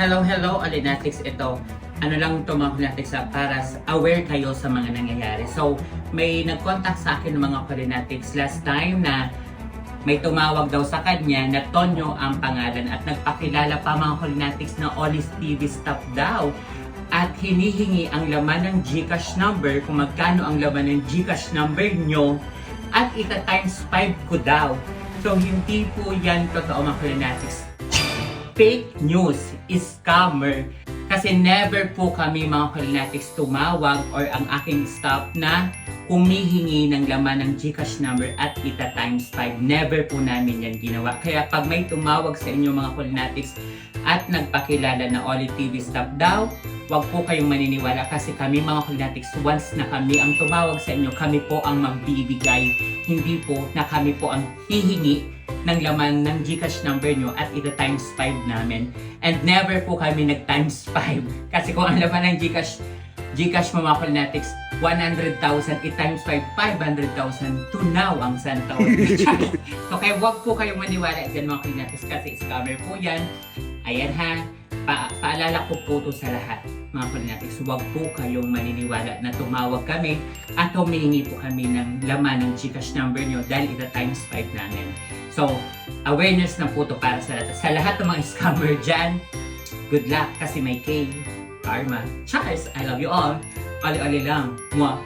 Hello, Alinatics. Ito, ano lang ito mga Alinatics para aware kayo sa mga nangyayari. So, may nag-contact sa akin ng mga Alinatics last time na may tumawag daw sa kanya na Tonyo ang pangalan at nagpakilala pa mga Alinatics na Olis TV staff daw. At hinihingi ang laman ng GCash number, kung magkano ang laman ng GCash number nyo, at ita times 5 ko daw. So, hindi po yan totoo mga Alinatics. Fake news, scammer. Kasi never po kami mga Alinatics tumawag or ang aking staff na humihingi ng laman ng GCash number at ita times 5. Never po namin yan ginawa. Kaya pag may tumawag sa inyo mga Alinatics at nagpakilala na Oli TV staff daw, wag po kayong maniniwala kasi kami mga Alinatics, once na kami ang tumawag sa inyo, kami po ang magbibigay. Hindi po na kami po ang hihingi ng laman ng GCash number nyo at ito times 5 namin. And never po kami nag times 5. Kasi kung ang laman ng GCash mo mga Alinatics, 100,000, i-times 5, 500,000 to now ang santaon. So kaya wag po kayong maniwala dyan mga Alinatics kasi scammer po yan. Ayan ha, paalala ko po to sa lahat mga Alinatics, huwag po kayong maniniwala na tumawag kami at humihingi po kami ng laman ng GCash number nyo dahil ito times 5 namin. So, awareness na po to para sa lahat. Sa lahat ng mga scammer dyan, good luck kasi may K, karma. Cheers! I love you all. Oli-oli lang. Mwah!